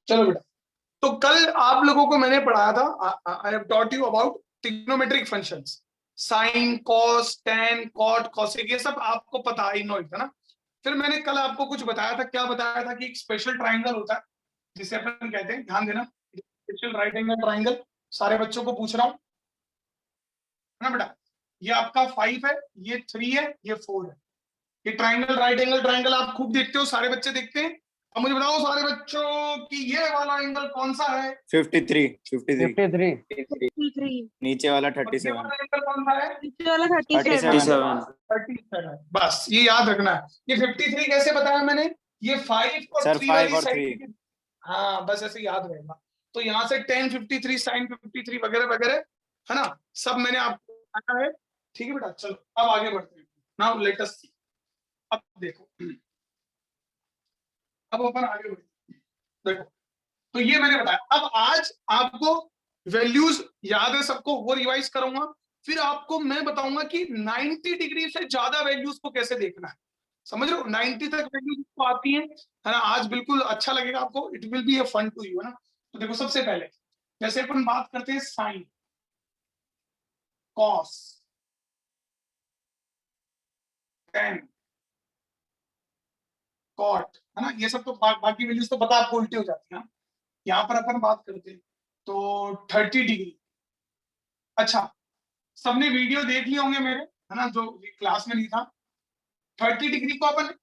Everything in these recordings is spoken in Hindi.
चलो बेटा, तो कल आप लोगों को मैंने पढ़ाया था, I have taught you about trigonometric functions, sine, cos, tan, cot, cosec, ये सब आपको पता ही नो है ना। फिर मैंने कल आपको कुछ बताया था, क्या बताया था कि एक स्पेशल ट्राइंगल होता है जिसे अपन कहते हैं, ध्यान देना, स्पेशल राइट एंगल ट्राइंगल, सारे बच्चों को पूछ रहा हूँ, है ना बेटा। ये आपका 5 है, ये 3 है, ये 4 है। ये ट्राइंगल, राइट एंगल ट्राइंगल आप खूब देखते हो, सारे बच्चे देखते हैं। अब मुझे बताओ सारे बच्चों कि ये वाला एंगल कौन सा है? 53 53 53 53 नीचे वाला और ये 37 वाला एंगल कौन सा है? नीचे वाला 37 37 37। बस ये याद रखना है। ये 53 कैसे बताया मैंने? ये 5 और सर 3 5 वाली और साइड, 3 हाँ बस ऐसे याद रहेगा। तो यहाँ से tan 53 sin 53 वगैरह वगैरह, है ना, सब मैंने आपको बताया है। ठीक है बेटा, चलो अब आगे बढ़ते हैं। नाउ लेट अस सी। अब देखो, अब अपन आगे बढ़ते हैं। देखो, तो ये मैंने बताया। अब आज आपको वैल्यूज याद है सबको, वो रिवाइज करूंगा। फिर आपको मैं बताऊंगा कि 90 डिग्री से ज्यादा वैल्यूज को कैसे देखना है। समझ रहे हो, 90 तक वैल्यूज को आती है ना। आज बिल्कुल अच्छा लगेगा आपको, it will be a fun to you, है ना। तो देखो, सबसे पहले जैसे अपन बात करते हैं साइन, कॉस, टेन, कॉट, है ना, ये सब तो बाकी वैल्यूज तो पता आपको उल्टी हो जाती है। यहाँ पर अपन बात करते हैं तो 30 डिग्री। अच्छा, सबने वीडियो देख लिए होंगे मेरे, है ना, जो क्लास में नहीं था। 30 डिग्री को अपन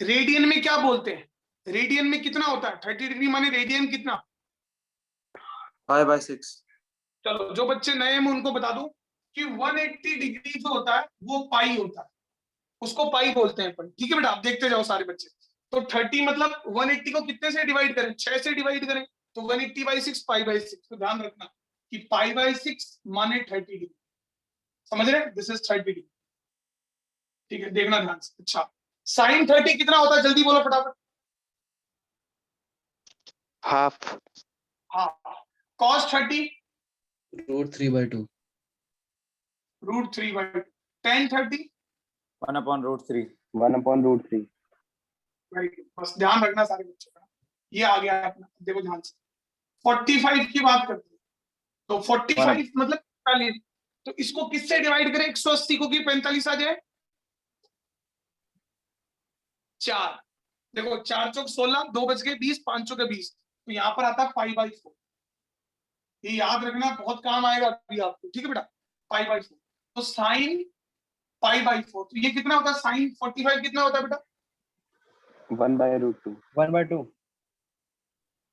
रेडियन में क्या बोलते हैं? रेडियन में कितना होता है 30 डिग्री माने? रेडियन कितना? 5/6 चलो, जो बच्चे नए हैं उनको बता दूं कि 180 डिग्री जो होता है वो पाई होता है, उसको पाई बोलते हैं अपन। ठीक है बेटा, आप देखते जाओ सारे बच्चे। तो 30 मतलब 180 को कितने से डिवाइड करें? 6 से डिवाइड करें, तो 180/6 पाई/6। तो ध्यान रखना कि पाई/6 माने 30 डिग्री। समझ रहे हैं? This is 30 degree. ठीक है, देखना ध्यान से। अच्छा, साइन 30 कितना होता है? जल्दी बोलो फटाफट। हाफ हाँ। कॉस 30 √3/2 √3/2। टेन 30 1/√3 1/√3 बस ध्यान रखना सारे बच्चों का। ये आ गया है अपना, देखो ध्यान से। 45 की बात करते हैं तो 45 मतलब 45। तो इसको किससे डिवाइड करें 180 को कि 45 आ जाए? 4। देखो, 4 चौक 16, 2 बज गए 20, 5 चौके 20। तो यहाँ पर आता है पाई/4। ये याद रखना, बहुत काम आएगा अभी आपको। ठीक है बेटा, पाई/4। तो साइन पाई/4, तो ये कितना होता है? साइन 45 कितना होता है बेटा? 1/√2 1/2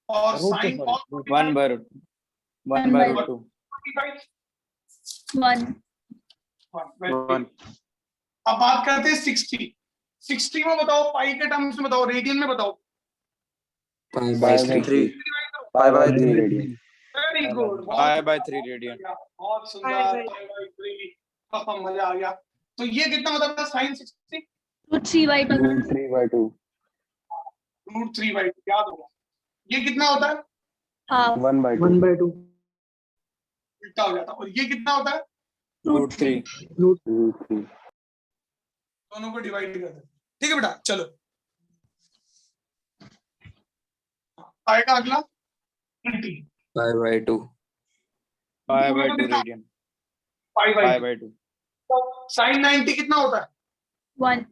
और root sine sorry cos root 45 1/2 45 1 1 अब बात करते हैं 60। 60 में बताओ, पाई के टर्म्स में बताओ, रेडियन में बताओ। 5/3 5/3 रेडियन वेरी गुड, 5/3 रेडियन बहुत सुंदर। मजा आ गया। तो ये कितना होता है साइन 60? √3/2 √3/2 √3/2 याद होगा। ये कितना होता है? हाफ 1/2 उल्टा हो जाता है। और ये कितना होता है? √3 √3 दोनों को डिवाइड कर दो। ठीक है बेटा, चलो आएगा अगला 20। 5/2 5/2 रेडियन 5/2। 5/2 साइन 90 कितना होता है? 1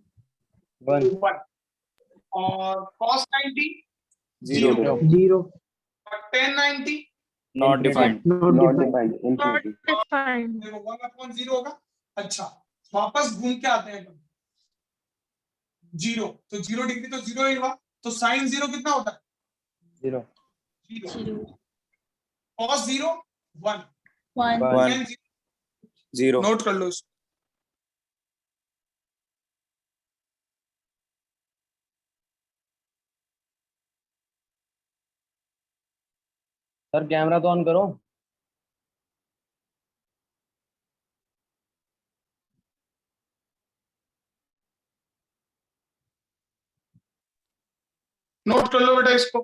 1 1। और कॉस 90 0 0 और ten 90 not defined not defined infinity देखो 1/0 होगा। अच्छा, वापस घूम के आते हैं अपन। 0 तो 0 डिग्री तो 0 ही हुआ। तो साइन 0 कितना होता है? 0 0। कॉस 0 1। 1 1 टेन 0 नोट कर लो इसको। सर कैमरा तो ऑन करो। नोट कर लो बेटा इसको।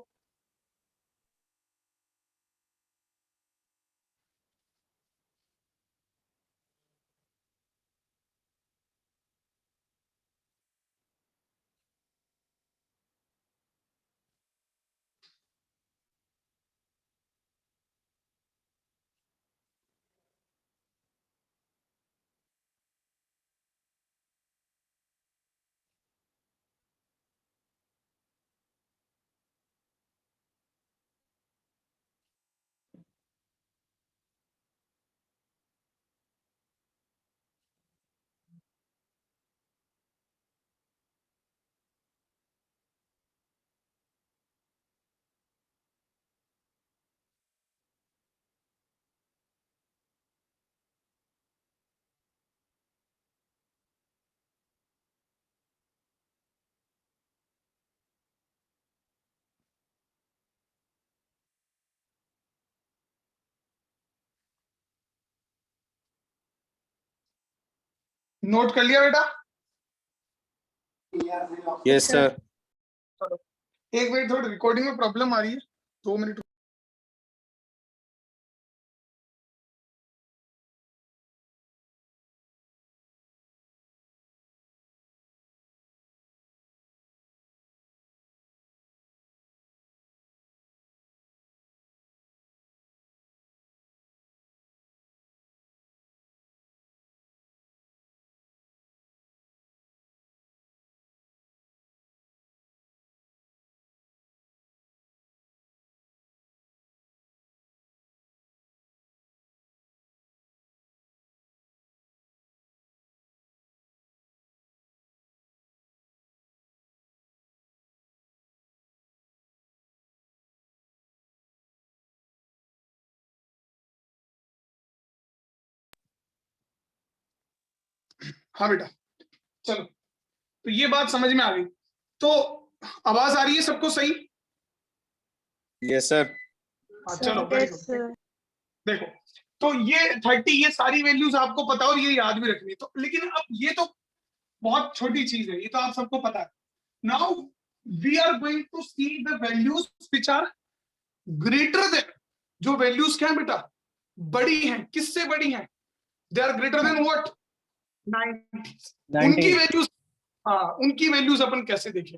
नोट कर लिया बेटा? Yes, sir. चलो एक मिनट, थोड़ी रिकॉर्डिंग में प्रॉब्लम आ रही है, 2 मिनट। हाँ बेटा, चलो तो ये बात समझ में आ गई। तो आवाज आ रही है सबको सही? Yes, sir. हाँ चलो very good। देखो तो ये 30, ये सारी वैल्यूज आपको पता और ये याद भी रखनी है। तो लेकिन अब ये तो बहुत छोटी चीज है, ये तो आप सबको पता है। Now we are going to see the values which are greater than, जो वैल्यूज क्या है बेटा, बड़ी हैं। किससे बड़ी हैं? They are greater than what? 90। उनकी वैल्यूज, हाँ उनकी वैल्यूज अपन कैसे देखें,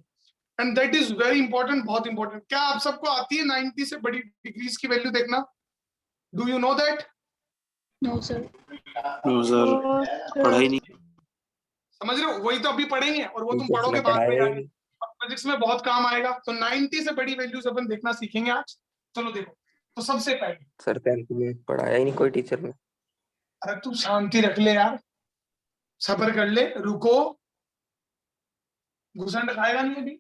and that is very important, बहुत इंपॉर्टेंट। क्या आप सबको आती है 90 से बड़ी डिग्रीज की वैल्यू देखना? Do you know that? No, sir. No, sir. पढ़ा ही नहीं। समझ रहे हो? वही तो अभी पढ़ेंगे और वो तुम Teachers पढ़ोगे ने बाद में पढ़ाया ही जाके, नहीं। फिजिक्स में बहुत काम आएगा। तो 90 से बड़ी वैल्यूज अपन देखना सीखेंगे आज। चलो देखो, तो सबसे पहले सर 10th में पढ़ाया ही नहीं कोई टीचर ने। अरे तू शांति रख ले यार, सब्र कर ले, रुको, घुसंड खाएगा नहीं अभी,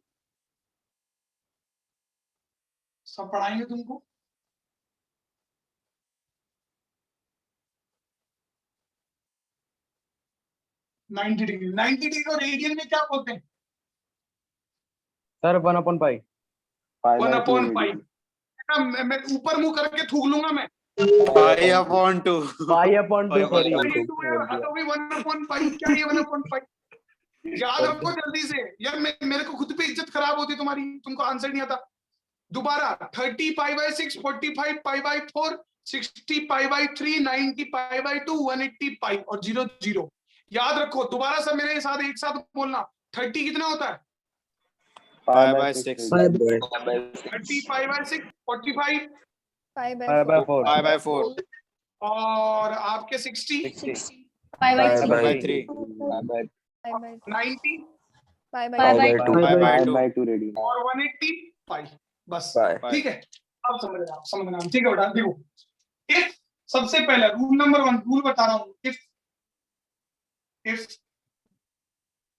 सब पढ़ाएंगे तुमको। नाइन्टी डिग्री को रेडियन में क्या बोलते हैं? सर 1/5। 1/5। मैं ऊपर मुंह करके थूक लूंगा मैं। Pi/2. Pi/2 sorry. 1/5 क्या है? 1/5 याद रखो जल्दी से यार, मेरे को खुद पे इज्जत खराब होती तुम्हारी, तुमको आंसर नहीं आता। दोबारा 30 π/6, 45 π/4, 60 π/3, 90 π/2, 180 π और 0 0। याद रखो, दोबारा सब मेरे साथ एक साथ बोलना। 30 कितना होता है? Pi/6. 30 π/6, 45 Pi/4। Pi/4. और आपके 60, Pi/3. 90 Pi/2 रेडियन और 180 पाई। बस Pi। ठीक है, अब समझ रहे आप, ठीक है बेटा। देखो, इफ सबसे पहले रूल नंबर 1, रूल बता रहा हूं। इफ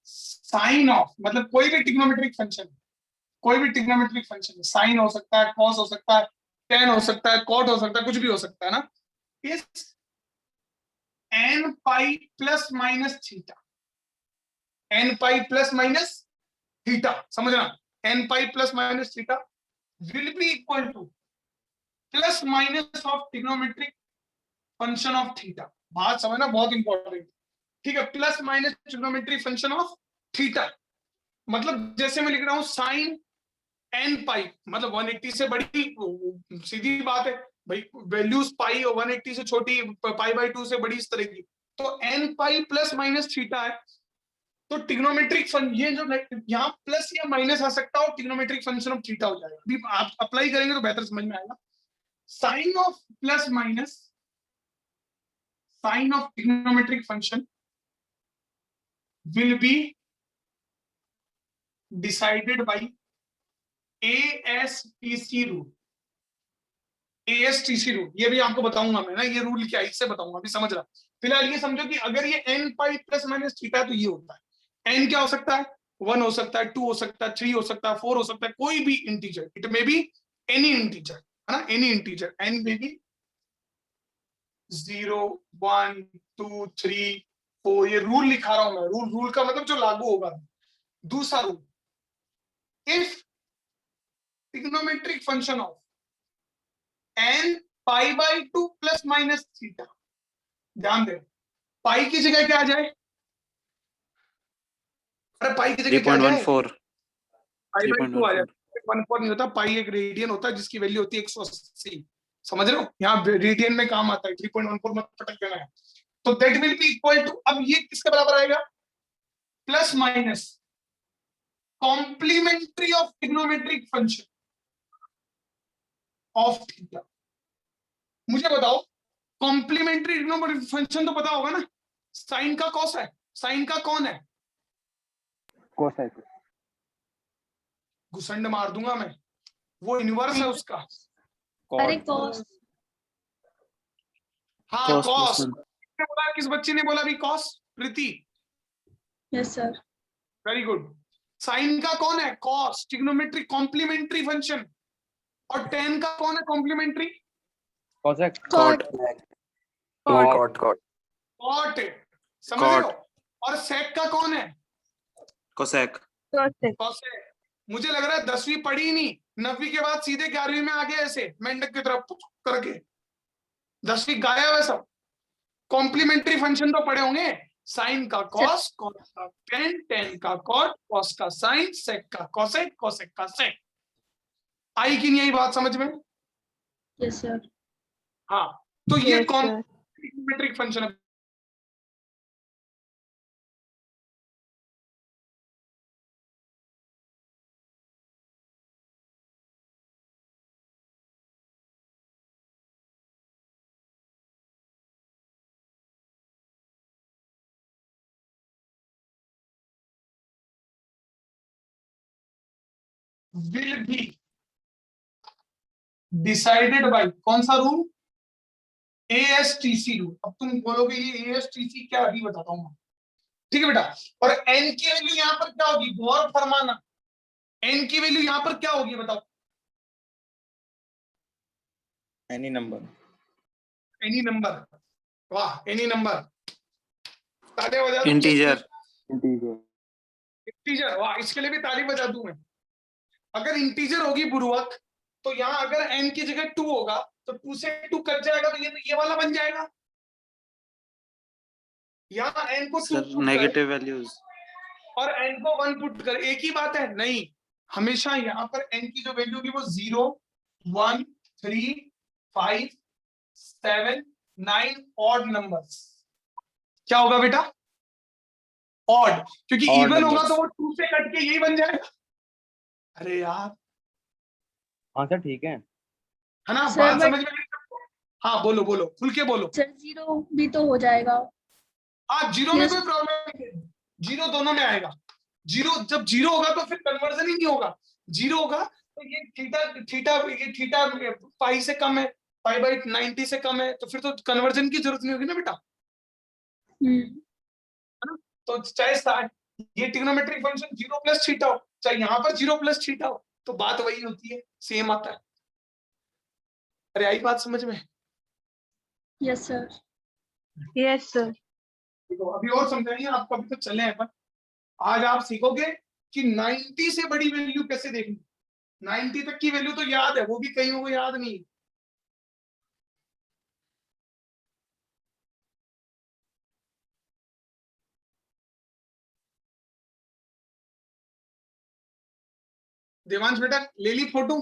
साइन ऑफ, मतलब कोई भी ट्रिग्नोमेट्रिक फंक्शन, साइन हो सकता है, कॉस हो सकता है, टेन हो सकता है, कॉट हो सकता है, कुछ भी हो सकता है ना। इस n pi plus minus theta, n pi plus minus theta, समझना, n pi plus minus theta will be equal two plus minus of trigonometric function of theta. बात समझना, बहुत इंपॉर्टेंट, ठीक है। Plus minus trigonometric function of theta, मतलब जैसे मैं लिख रहा हूं साइन n पाई, मतलब 180 से बड़ी, सीधी बात है भाई, वैल्यूज पाई और 180 से छोटी, π/2 से बड़ी, इस तरह की। तो n pi plus minus theta है, तो ट्रिग्नोमेट्रिक फंक्शन, ये जो यहाँ प्लस या माइनस आ सकता हो, ट्रिग्नोमेट्रिक फंक्शन ऑफ थीटा हो जाएगा। अभी आप अप्लाई करेंगे तो बेहतर समझ में आएगा। Sine of plus minus, sine of trigonometric function will be decided by ASTC rule. ASTC rule, ये भी आपको बताऊंगा मैं ना, ये रूल क्या है इससे बताऊंगा, अभी समझ रहा। फिलहाल ये समझो कि अगर ये n pi plus minus theta, तो ये होता है n क्या हो सकता है? 1 हो सकता है, 2 हो सकता है, 3 हो सकता है, 4 हो सकता है, कोई भी integer, it may be any integer, है ना, any integer. n may be 0, 1, 2, 3, 4, ये रूल लिखा रहा हूं मैं, रूल का मतलब जो लागू होगा। दूसरा rule, if trigonometric function of n π/2 plus minus theta, ध्यान दे, पाई की जगह क्या आ जाए? अरे पाई की जगह क्या जाए? 3.14 पाई बाई 2 आ 3.14 जाए। 1/4 नहीं होता, पाई एक रेडियन होता है जिसकी वैल्यू होती है 180। समझ रहे हो? यहाँ रेडियन में काम आता है, 3.14 मत पटक देना है। तो that will be equal to, अब ये किसके बराबर आएगा? Plus minus complementary of trigonometric function of theta. मुझे बताओ, कॉम्प्लीमेंट्री ट्रिग्नोमेट्रिक फंक्शन तो पता होगा ना? साइन का कॉस है, साइन का कौन है? कोसाइन। घुसंड मार दूंगा मैं, वो इनवर्स है उसका। अरे कॉस। हाँ Cos कॉस। plus बोला, किस बच्चे ने बोला भी cos? Preeti. Yes sir. Very good. Sine का कौन है? Cos, trigonometric complementary function. और टेन का कौन है complementary? Cosec. cot cot cot. Cot. समझ रहे हो? Cot. और सेक का कौन है? cosec cosec. मुझे लग रहा है 10वीं पढ़ी ही नहीं, 9वीं के बाद सीधे 11वीं में आ गया ऐसे मेंढक की तरफ करके। 10वीं गायब है सब। कॉम्प्लीमेंट्री फंक्शन तो पढ़े होंगे, साइन का कॉस, कॉस का टेन, टेन का कॉट, कॉस का साइन, सेक का कॉसेक, कॉसेक का सेक। आई कि नहीं आई बात समझ में? Yes sir. हाँ, तो ये कॉम्प्लीमेंट्री फंक्शन है। विल बी डिसाइडेड बाय कौन सा रूल? एएसटीसी रूल। अब तुम बोलोगे ये एएसटीसी क्या, अभी बताता हूँ। ठीक है बेटा। और एन की वैल्यू यहाँ पर क्या होगी? गौर फरमाना, एन की वैल्यू यहाँ पर क्या होगी बताओ? any number any number. वाह, एनी नंबर। तालियां बजा दो। integer integer. इंटीजर, वाह, इसके लिए भी ताली बजा दूं मैं। अगर इंटीजर होगी बुरुवक, तो यहाँ अगर n की जगह 2 होगा तो 2 से 2 कट जाएगा, तो ये वाला बन जाएगा। यहाँ n को 2 sir पुट कर negative values और n को 1 पुट कर, एक ही बात है? नहीं, हमेशा यहाँ पर n की जो वैल्यू होगी वो 0, 1, 3, 5, 7, 9 ऑड नंबर्स। क्या होगा बेटा? ऑड, क्योंकि Odd इवन होगा numbers. तो वो 2 से कट के यही बन जाएगा। अरे यार, हाँ सर ठीक है। है ना? सर, बात but- समझ में आई? हाँ बोलो बोलो, खुल के बोलो। सर 0 भी तो हो जाएगा। हाँ, जीरो में Yes. कोई प्रॉब्लम नहीं, जीरो दोनों में आएगा। जीरो, जब जीरो होगा तो फिर कन्वर्जन ही नहीं होगा। जीरो होगा तो ये थीटा, ये थीटा पाई से कम है, पाई बाई 90 से कम है, तो फिर तो कन्वर्जन की जरूरत नहीं होगी ना बेटा। तो चाहे ये ट्रिग्नोमेट्रिक फंक्शन 0 प्लस थीटा हो, चाहे यहाँ पर 0 प्लस थीटा हो, तो बात वही होती है, सेम आता है। अरे आई बात समझ में? Yes sir. Yes sir. देखो अभी और समझाएंगे आपको, अभी तो चले हैं पर आज आप सीखोगे कि 90 से बड़ी वैल्यू कैसे देखनी। 90 तक की वैल्यू तो याद है, वो भी कईयों को याद नहीं। देवांश बेटा ले ली फोटो?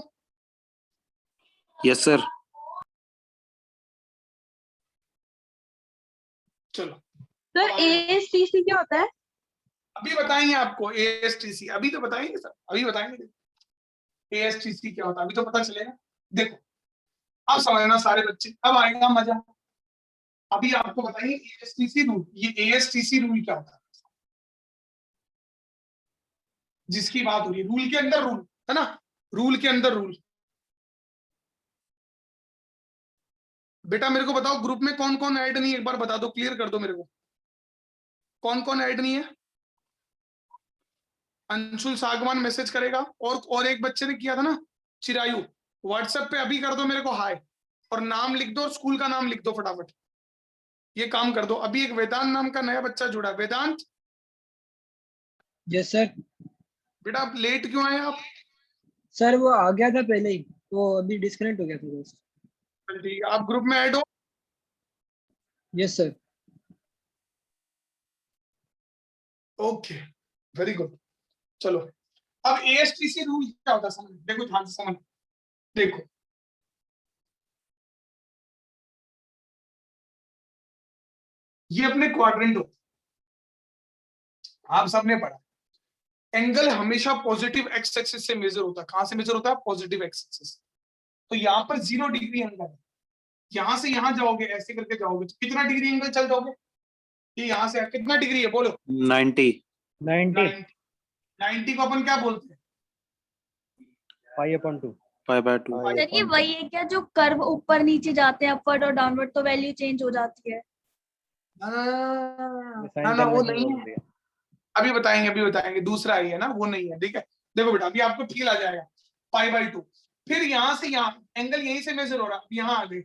yes sir चलो सर एएसटीसी क्या होता है? अभी बताएंगे आपको एएसटीसी, अभी तो बताएंगे सर, अभी बताएंगे एएसटीसी क्या होता है, अभी तो पता चलेगा। देखो अब समझना सारे बच्चे, अब आएगा मजा। अभी आपको बताएंगे एएसटीसी रूल। ये एएसटीसी रूल क्या होता है जिसकी बात हो रही है? रूल के अंदर रूल है ना, रूल के अंदर रूल। बेटा मेरे को बताओ, ग्रुप में कौन कौन ऐड नहीं है, एक बार बता दो, क्लियर कर दो मेरे को, कौन कौन ऐड नहीं है? अंशुल सागवान मैसेज करेगा, और एक बच्चे ने किया था ना, चिरायु, व्हाट्सएप पे अभी कर दो मेरे को हाय, और नाम लिख दो और स्कूल का नाम लिख दो फटाफट। ये काम कर दो। अभी एक वेदांत नाम का नया बच्चा जुड़ा। वेदांत यस सर। बेटा आप लेट क्यों आए आप? सर वो आ गया था पहले ही, वो अभी डिस्कनेक्ट हो गया था बस। चल ठीक है, आप ग्रुप में ऐड हो। Yes sir. Okay very good. चलो अब ASTC रूल क्या होता है समझ, देखो ध्यान से समझ, देखो ये अपने क्वाड्रेंट होते, आप सबने पढ़ा एंगल हमेशा पॉजिटिव एक्स एक्सिस से मेजर होता है। कहां से मेजर होता है? Positive x axis. तो यहाँ पर 0 डिग्री एंगल है, यहां से यहां जाओगे ऐसे करके जाओगे तो कितना डिग्री एंगल चल जाओगे? ये यहां से कितना डिग्री है बोलो? 90 90 90 को अपन क्या बोलते हैं? पाई/2 π/2 सर ये वही है क्या जो कर्व ऊपर नीचे जाते हैं अपवर्ड और डाउनवर्ड तो वैल्यू चेंज हो जाती है? ना वो नहीं है, अभी बताएंगे दूसरा ही है ना, वो नहीं है। ठीक है देखो बेटा अभी आपको फील आ जाएगा π/2। फिर यहां से यहाँ एंगल यहीं से मेजर हो रहा है, यहाँ आ गए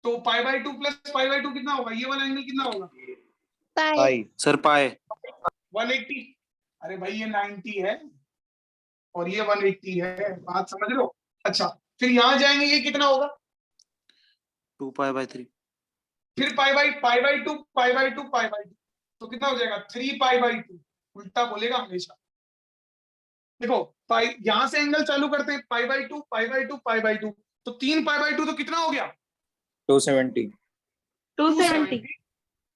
तो π/2 प्लस π/2 कितना होगा? ये वाला एंगल कितना होगा? पाई सर पाए 180। अरे भाई ये 90 है और ये 180 है, बात समझ लो। अच्छा फिर यहां जाएंगे, ये कितना होगा? 2π/3 फिर π/2 तो कितना हो जाएगा? 3π/2। उल्टा बोलेगा हमेशा। देखो पाई यहां से एंगल चालू करते हैं π/2 तो 3π/2 तो कितना हो गया? 270 270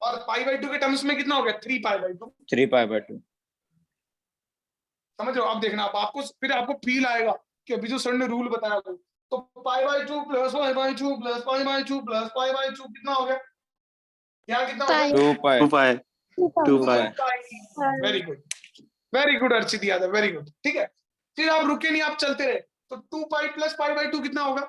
और π/2 के टर्म्स में कितना हो गया? 3π/2। 3π/2 समझ रहे हो? अब देखना अब आपको फिर आपको फील आएगा कि अभी जो सर ने रूल बताया वो तो π/2 प्लस π/2 प्लस π/2 प्लस π/2 कितना हो गया? यहाँ कितना हो गया? 2π very good Archit Yadav, very good. ठीक है फिर आप रुके नहीं, आप चलते रहे तो 2π प्लस π/2 कितना होगा?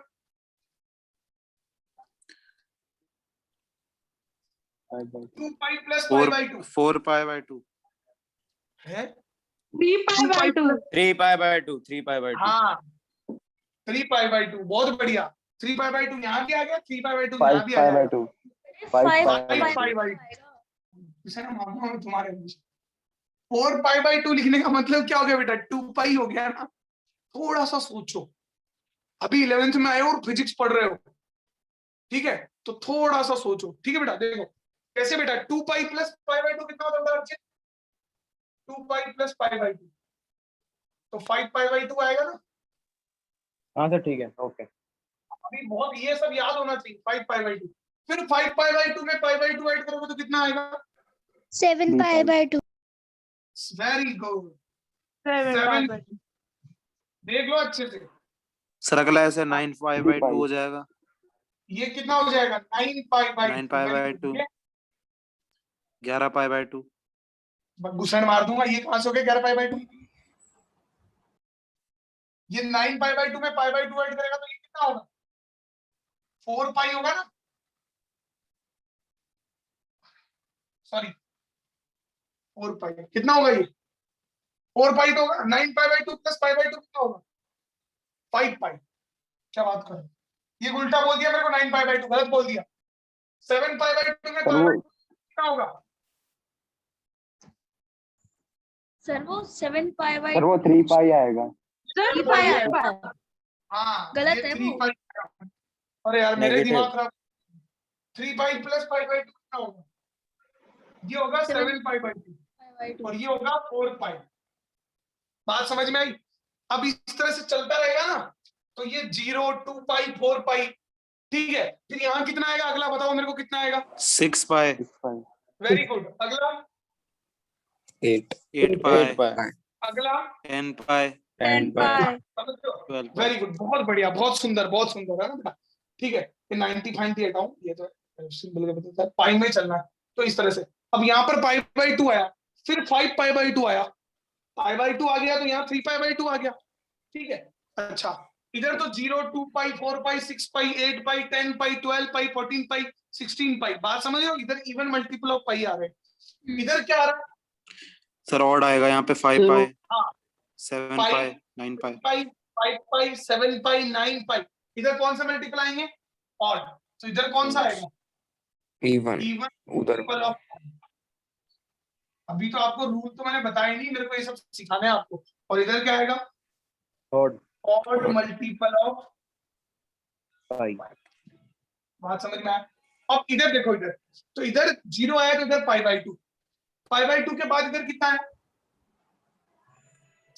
2π प्लस π/2 4π/2 है 3π/2 3π/2 हाँ 3π/2 बहुत बढ़िया। 3π/2 यहाँ भी आ गया, 3π/2 यहाँ भी आ जाएगा। 5/2 5π/2 इसे ना मानता हूँ तुम्हारे 4π/2 लिखने का मतलब क्या हो गया बेटा? 2π हो गया ना। थोड़ा सा सोचो, अभी 11th में आए हो और फिजिक्स पढ़ रहे हो, ठीक है तो थोड़ा सा सोचो। ठीक है बेटा देखो कैसे बेटा 2π प्लस π/2 कितना होता है? 2π प्लस π/2 तो 5π/2 आएगा ना। हाँ सर ठीक है ओके। अभी बहुत ये सब याद होना चाहिए 5π/2। फिर 5π/2 में π/2 ऐड करोगे तो कितना आएगा? 7π/2 वेरी गुड 7π/2 देख लो अच्छे से। सर अगला ऐसे 9π/2 हो जाएगा। ये कितना हो जाएगा? 9π/2 9π/2 11π/2 घुसन मार दूंगा। ये कहां से हो गया 11π/2? ये 9π/2 में π/2 ऐड करेगा तो ये कितना होगा? 4π होगा ना, सॉरी 4π कितना होगा? ये 4π तो होगा। 9π/2 प्लस π/2 कितना होगा? 5π। क्या बात कर रहे हो? ये उल्टा बोल दिया मेरे को, 9π/2 गलत बोल दिया। 7π/2 में π/2 कितना होगा? सर वो 7π/2 सर वो 3π आएगा। सर 3π हाँ गलत ये है 3π। अरे यार मेरे Negative. दिमाग खराब। 3π प्लस π/2 कितना होगा? ये होगा 7π/2 और ये होगा 4π। बात समझ में आई? अब इस तरह से चलता रहेगा ना तो ये 0 2π 4π। ठीक है फिर यहाँ कितना आएगा? अगला बताओ मेरे को कितना आएगा? 6π 6π वेरी गुड। अगला 8π अगला 10π 10π समझ लो। 12π वेरी गुड बहुत बढ़िया, बहुत सुंदर है ना बेटा। ठीक है ये 90 फाइनली हटाऊं, ये तो सिंपल का बताता है पाई में चलना है तो इस तरह से। अब यहाँ पर π/2 आया, फिर 5π/2 आया, π/2 आ गया तो यहाँ 3π/2 आ गया। ठीक है अच्छा इधर तो 0 2π 4π 6π 8π 10π 12π 14π 16π। बात समझ रहे हो? इधर इवन मल्टीपल ऑफ पाई आ रहे हैं। इधर क्या आ रहा है? सर ऑड आएगा यहाँ पे 5π हाँ 7π 9π 5π 7π 9π। इधर कौन सा मल्टीपल आएंगे? ऑड। तो इधर कौन सा आएगा? इवन उधर मल्टीपल ऑफ। अभी तो आपको रूल तो मैंने बताया नहीं, मेरे को ये सब सिखाना है आपको। और इधर क्या आएगा? ऑड ऑड मल्टीपल ऑफ पाई। बात समझ में आया? अब इधर देखो, इधर तो इधर 0 आया तो इधर π/2 के बाद इधर कितना है?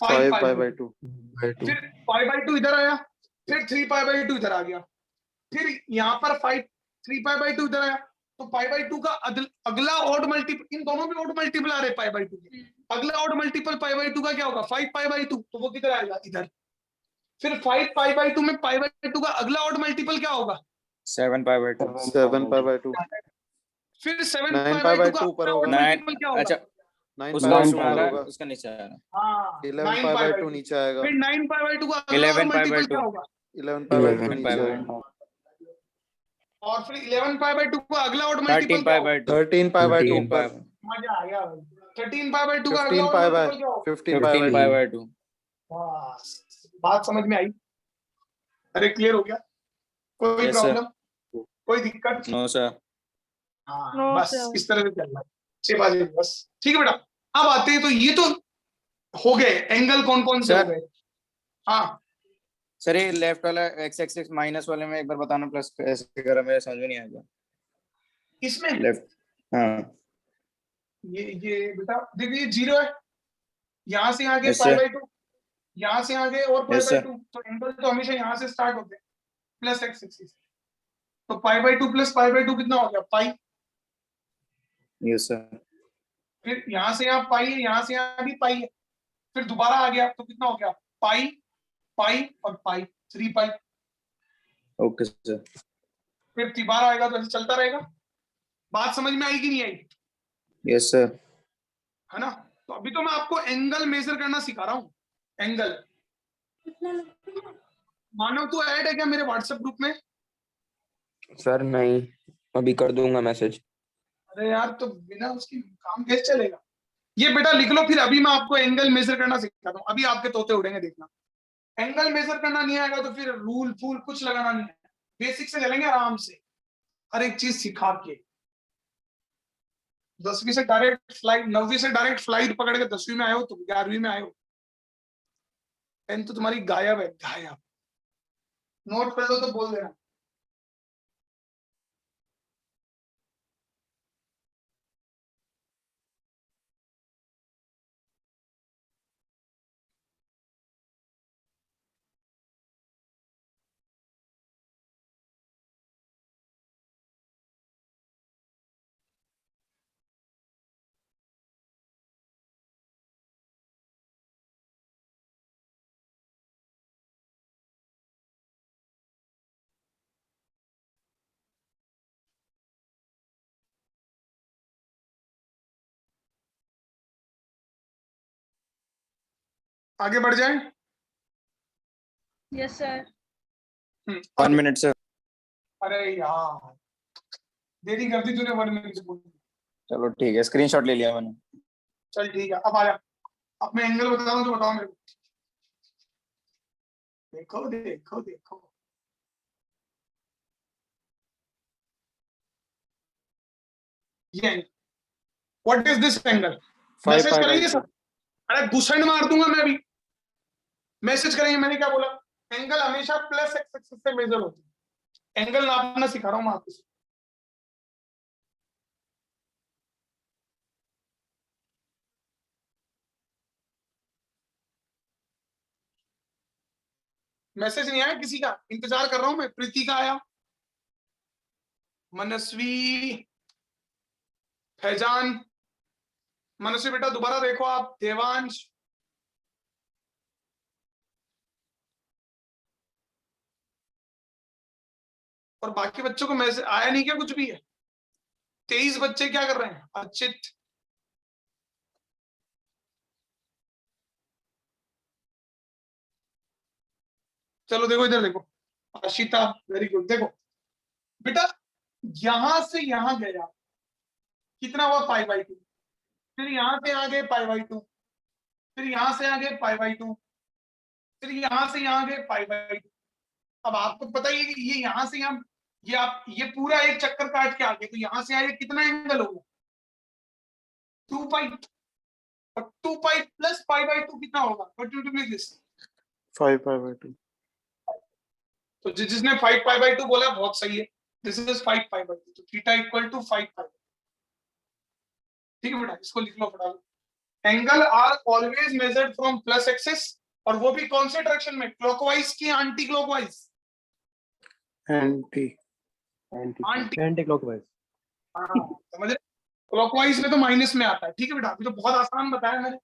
5 5 पाई by 2. by 2 फिर 5 by 2 इधर आया, फिर 3 पाई बाई 2 इधर आ गया, फिर यहाँ पर 3 पाई बाई 2 इधर आया, तो पाई बाई 2 का अगला ऑड मल्टीपल, इन दोनों में ऑड मल्टीपल आ रहे पाई बाई 2 के, अगला ऑड मल्टीपल पाई बाई 2 का क्या होगा 5 पाई बाई 2, तो वो किधर आएगा इधर। फिर 5 पाई बाई 2 में पाई बाई 2 का अगला ऑड मल्टीपल क्या होगा 7 pi by 2. 7 pi by 2. फिर 7 9 पाई pi बाई by 2 2 का पर अगला होगा। odd multiple क्या होगा। अच्छा 9 उसका pi by 2 ऊपर आ पर रहा है, होगा। उसका नीचे आ रहा है। हाँ 11 9 pi by पाई 2 बाई 2, नीचे आएगा। फिर 9 पाई बाई 2 का अगला 11 ऑड pi by मल्टीपल 2. क्या होगा, 11 pi by 2 11 नीचे pi by आएगा। 2. और फिर 11 पाई बाई 2 का अगला ऑड 13 मल्टीपल क्या pi होगा। by 2. 13 pi by 2 13 पर। मजा आ गया भाई। 13 पाई बाई 2 का अगला 15 ऑड pi by मल्टीपल क्या होगा। 15 pi 15 by pi 2. by 2. बस बात समझ में आई, अरे क्लियर हो गया, कोई Yes, sir. प्रॉब्लम कोई दिक्कत। No sir. हाँ No, बस sir. इस तरह से चलना है, 6 बाजी बस। ठीक है बेटा, अब आते हैं, तो ये तो हो गए एंगल, कौन कौन से हो Sir. गए। हाँ सर ये लेफ्ट वाला x एक्सिस माइनस वाले में एक बार बताना, प्लस कैसे करा, मेरे समझ में नहीं आया। इसमें लेफ्ट, हाँ ये बेटा देखिए 0 है, यहाँ से आगे Yes, पाई sir. बाई 2, यहाँ से आगे और पाई Yes, बाई sir. 2, तो एंगल तो हमेशा यहाँ से स्टार्ट होते हैं प्लस एक्स एक्सिस, तो pi by 2 plus pi by 2 कितना हो गया पाई, यस सर। फिर यहाँ से यहाँ पाई है, यहाँ से यहाँ भी पाई है, फिर दोबारा आ गया तो कितना हो गया पाई पाई और पाई 3 पाई, ओके सर। फिर तिबारा आएगा तो ऐसे चलता रहेगा। बात समझ में आई कि नहीं आई, यस सर। है ना। तो अभी तो मैं आपको एंगल मेजर करना सिखा रहा हूँ। एंगल मानव तो ऐड है क्या मेरे व्हाट्सएप ग्रुप में। सर नहीं, अभी कर दूंगा मैसेज। अरे यार तो बिना उसकी काम कैसे चलेगा। ये बेटा लिख लो, फिर अभी मैं आपको एंगल मेजर करना सिखाता हूँ। अभी आपके तोते उड़ेंगे देखना। एंगल मेजर करना नहीं आएगा तो फिर रूल फूल कुछ लगाना नहीं है, बेसिक से चलेंगे आराम से, हर एक चीज सिखा के। 10वीं से डायरेक्ट फ्लाइट, 9वीं से डायरेक्ट फ्लाइट पकड़ के 10वीं में आए हो, तो 11वीं में आए हो। 10th तो तुम्हारी गायब है, गायब। नोट कर लो तो बोल देना। आगे बढ़ जाए। Yes sir. 1 minute sir. अरे यार देरी कर दी तूने, 1 मिनट से बोल। चलो ठीक है, स्क्रीनशॉट ले लिया मैंने। चल ठीक है, अब आया। अब मैं एंगल बता दूं तो बताओ मेरे को। देखो देखो देखो, ये what is this angle. Message करेंगे सब। अरे घुसड़ मार दूंगा मैं अभी। मैसेज करेंगे। मैंने क्या बोला, एंगल हमेशा प्लस एक्स एक्सिस से मेजर होती है। एंगल नापना सिखा रहा हूं मैं आपको। मैसेज नहीं आया किसी का, इंतजार कर रहा हूं मैं। प्रीति का आया, मनस्वी, फैजान। मनस्वी बेटा दोबारा देखो आप। देवांश, और बाकी बच्चों को मैसेज आया नहीं क्या कुछ भी है। 23 बच्चे क्या कर रहे हैं। अर्चित, चलो देखो इधर देखो। Ashita, very good. देखो बेटा यहां से यहां गया, कितना हुआ पाई बाई 2, फिर यहां से आगे पाई बाई 2, फिर यहां से आगे पाई बाई 2, फिर यहां से यहां गए पाई बाई 2। अब आपको पता ही है कि ये यहां से यहां, ये आप ये पूरा एक चक्कर काट के आगे, तो यहां से आगे कितना एंगल होगा 2 पाई, और 2 पाई प्लस पाई बाई 2 कितना होगा। What will B this 5 pi by 2. तो जिसने 5 पाई बाई 2 बोला बहुत सही है। दिस इज 5 पाई बाई 2, तो थीटा इक्वल टू 5 पाई। ठीक है बेटा, इसको लिख लो फटाफट। Angle are always measured from plus axis, और वो भी कौन से डायरेक्शन में, क्लॉकवाइज की anti clockwise? Anti anti, anti clockwise. समझ? क्लॉकवाइज में तो माइनस में आता है। ठीक है बेटा, अभी तो बहुत आसान बताया मैंने।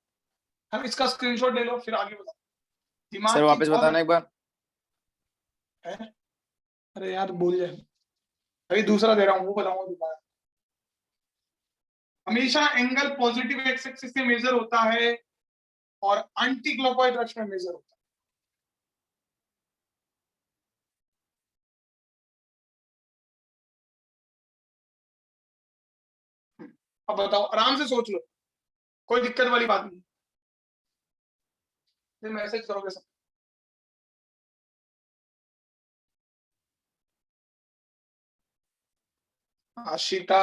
हम इसका स्क्रीनशॉट ले लो, फिर आगे बताओ। दिमाग सर की वापस बहुत बताना एक बार। है। अरे यार भूल जाए, अभी दूसरा दे रहा हूँ, वो बताऊंगा दोबारा। हमेशा एंगल पॉजिटिव एक्स एक्सिस से मेजर होता है और एंटी क्लॉकवाइज डायरेक्शन में मेजर होता है। अब बताओ, आराम से सोच लो, कोई दिक्कत वाली बात नहीं। फिर मैसेज करोगे सब। Ashita,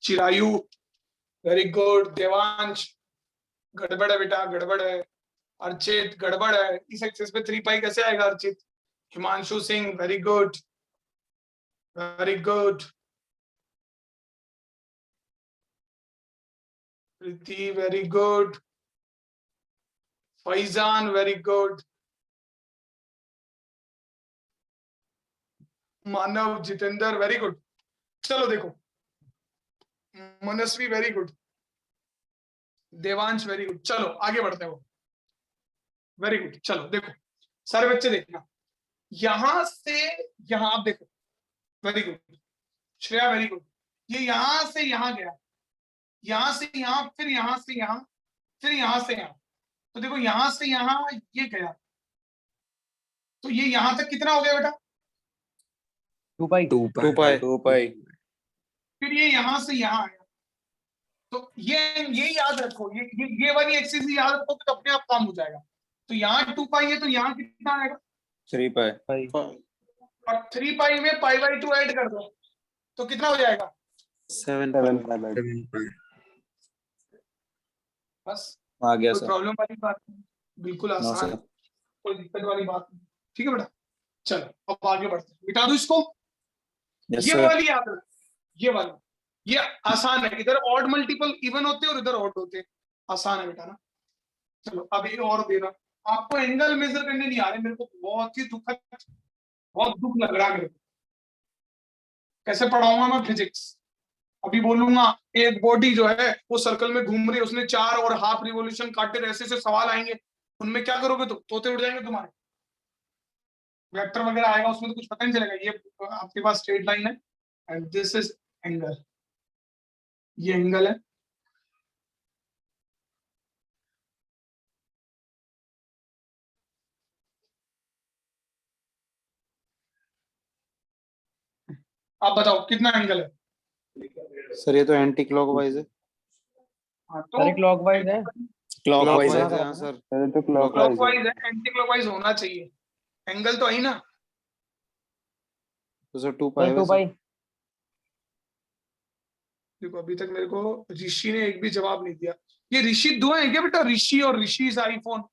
Chirayu, very good. देवांश, गड़बड़ है बेटा, गड़बड़ है। अर्चित, गड़बड़ है। इस एक्सिस पे 3 पाई कैसे आएगा Archit? Himanshu Singh, very good, very good. Preeti, very good. Faizan, very good. Manav, Jitendra, very good. चलो देखो, Manasvi, very good. Devansh, very good. चलो आगे बढ़ते हो, वेरी गुड। चलो देखो सारे बच्चे, देखना यहां से यहां, आप देखो, very good. Shreya, very good. ये यहां से यहां गया, यहां से यहां, फिर यहां से यहां, फिर यहां से यहां। तो देखो यहां से यहां ये गया, तो ये यहां तक कितना हो गया बेटा? 2 पाई। 2 2 पाई। 2 पाई। फिर ये यहां से यहां आया। तो ये याद रखो, ये वाली एक्सिस ही याद रखो, तो अपने आप काम हो जाएगा। तो यहाँ 2 पाई है, तो यहाँ कितना आएगा? 3 पाई। और 3 पाई में पाई बाई 2 ऐड कर दो, तो कितना हो जाएगा? 7 7 पाई। Pi by 2। बस, आ गया कोई सर। प्रॉब्लम वाली बात नहीं, बिल्कुल नो आसान, सर। कोई दिक्कत वाली बात नहीं। ठीक है बेटा, चलो अब आगे बढ़ते हैं। मिटा दो इसको। यस ये सर। वाली याद रखो, ये वाली, ये आसान है। इधर ऑड मल्टीपल इवन होते हैं और इधर ऑड होते हैं, आसान है बेटा ना। चलो अब ये और दे रहा, आपको एंगल मेजर करने नहीं आ रहे, मेरे को बहुत ही दुखद, बहुत दुख लग रहा है मेरे को। कैसे पढ़ाऊंगा मैं फिजिक्स? अभी बोलूंगा एक बॉडी जो है वो सर्कल में घूम रही है, उसने 4 और हाफ रिवॉल्यूशन काटे, ऐसे से सवाल आएंगे, उनमें क्या करोगे? तो तोते उड़ जाएंगे तुम्हारे। वेक्टर वगैरह आएगा, उसमें तो कुछ पता नहीं चलेगा। ये आपके पास स्ट्रेट लाइन है एंड दिस इज एंगल, ये एंगल है। आप बताओ कितना एंगल है? सर ये तो एंटी क्लॉकवाइज है। हाँ, अरे तो क्लॉकवाइज है। क्लॉकवाइज क्लॉकवाइज है। है हाँ सर। पहले तो क्लॉकवाइज है। क्लॉकवाइज है, एंटी क्लॉकवाइज होना चाहिए। एंगल तो आई ना। तो सर 2 पाई 2 पाई। देखो अभी तक मेरे को ऋषि ने एक भी जवाब नहीं दिया। ये ऋषि दो हैं क्या बेटा? ऋषि और ऋषि आईफोन?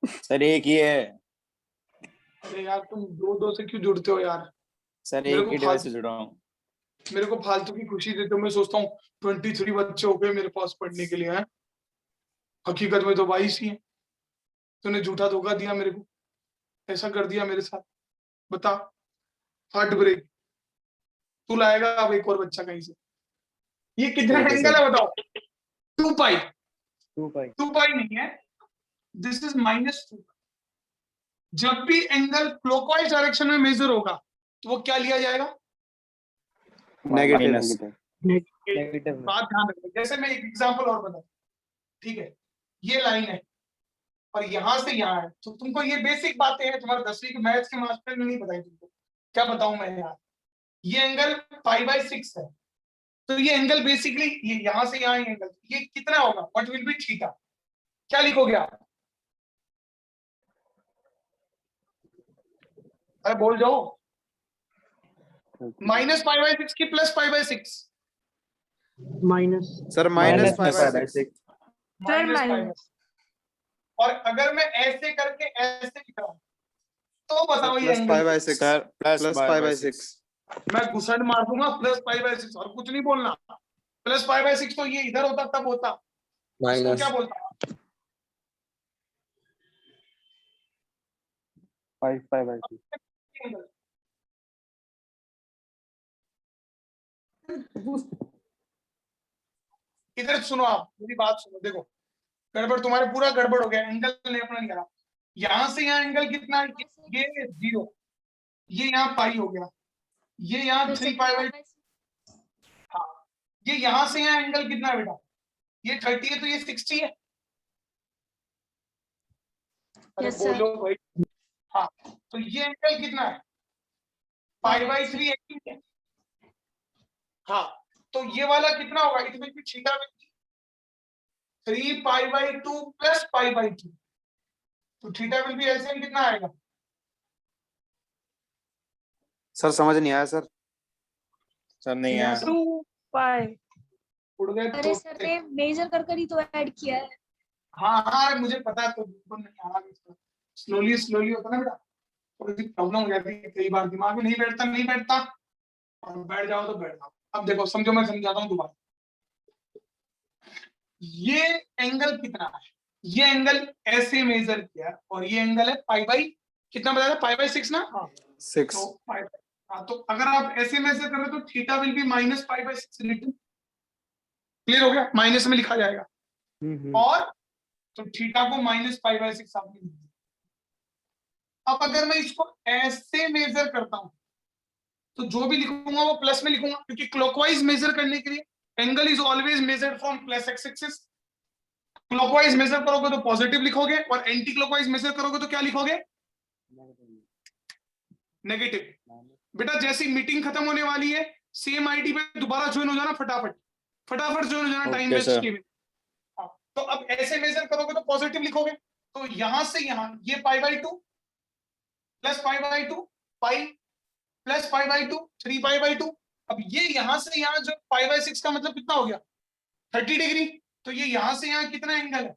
सर एक ही है अरे यार तुम दो दो से क्यों जुड़ते हो यार? सर, मेरे एक को ही डिवाइस से जुड़ा हूँ। मेरे को फालतू की खुशी देते हो। मैं सोचता हूँ 23 बच्चे हो गए मेरे पास पढ़ने के लिए हैं, हकीकत में तो 22 ही है। तूने झूठा धोखा दिया मेरे को, ऐसा कर दिया मेरे साथ, बता। Heartbreak. तू लाएगा अब एक और बच्चा कहीं से। ये कितना ठीक है एंगल सर। है बताओ? 2 पाई। 2 पाई। 2 पाई नहीं है, दिस इज -2। जब भी एंगल क्लॉकवाइज डायरेक्शन में मेजर होगा तो वो क्या लिया जाएगा? नेगेटिव। नेगेटिव में। बात ध्यान रखना। जैसे मैं एक एग्जांपल और बता, ठीक है, ये लाइन है और यहां से यहां है, तो तुमको ये बेसिक बातें हैं, तुम्हारे 10वीं के मैथ्स के मास्टर ने नहीं बताई तुमको। क्या बताऊं मैं यार? ये एंगल π/6 है, तो ये एंगल बेसिकली ये यहां से यहां एंगल, ये कितना होगा? What will be theta? क्या लिखोगे आप? अरे बोल जाओ। -π/6 की +π/6? Minus. Sir minus -5/6। Sir -π/6। Minus. और अगर मैं ऐसे करके ऐसे लिख रहा हूं तो बताओ ये प्लस एंगल? 5/6। Sir plus 5/6। मैं घुसड़ मार दूंगा, +π/6, और कुछ नहीं बोलना। प्लस पाई बाय 6 तो ये इधर होता तब होता, इसको माइनस क्या बोलता है? 5 पाई बाय 2 इधर सुनो, आप मेरी बात सुनो, देखो गड़बड़ तुम्हारे पूरा गड़बड़ हो गया, एंगल ने अपना नहीं करा। यहां से यहाँ एंगल कितना है? ये 0, ये यहाँ पाई हो गया, ये यहाँ 3 पाई बाई, हाँ ये यहां से यहाँ एंगल कितना है बेटा? ये 30 है तो ये 60 है। अरे Yes, sir. बोलो भाई। हाँ तो ये एंगल कितना है? पाई बाई 3 80 है। हाँ तो ये वाला कितना होगा? It will be theta will B 3 pi by 2 plus pi by 2, तो थीटा विल बी एलसीएम कितना आएगा? सर समझ नहीं आया सर। सर नहीं आया। 2 पाई। उड़ गए अरे तो। सर ने मेजर कर ही तो ऐड किया है। हाँ हाँ मुझे पता है, तो बिल्कुल नहीं आ रहा, स्लोली स्लोली होता ना बेटा, थोड़ी सी प्रॉब्लम हो जाती है कई बार, दिमाग में नहीं बैठता, और बैठ जाओ तो बैठ जाओ। अब देखो समझो, मैं समझाता हूँ दोबारा। ये एंगल कितना है? ये एंगल ऐसे मेजर किया और ये एंगल है पाई बाई कितना बताया था? पाई बाई 6 ना? हाँ 6। तो हाँ तो अगर आप ऐसे मेजर कर रहे हो तो theta will be minus pi by 6 written. Clear हो गया? माइनस में लिखा जाएगा, और तो थीटा को माइनस पाई बाई 6 आपने लिख दिया। अब अगर मैं इसको ऐसे मेजर करता हूं तो जो भी लिखूंगा वो प्लस में लिखूंगा, क्योंकि क्लॉकवाइज मेजर करने के लिए angle is always measured from plus x axis. Clockwise measure करोगे तो पॉजिटिव लिखोगे, और एंटी क्लॉकवाइज मेजर करोगे तो क्या लिखोगे? नेगेटिव। बेटा जैसी मीटिंग खत्म होने वाली है, सेम आईडी पे दोबारा ज्वाइन हो जाना, फटाफट ज्वाइन हो जाना, टाइम Okay, वेस्ट sir. किए। तो अब ऐसे मेजर करोगे तो पॉजिटिव लिखोगे, तो यहां से यहां ये pi by 2 plus pi by 2 pi plus pi by 2 3 pi by 2। अब ये यहां से यहां जो पाई बाई 6 का मतलब कितना हो गया? 30 डिग्री। तो ये यहां से यहां कितना एंगल है?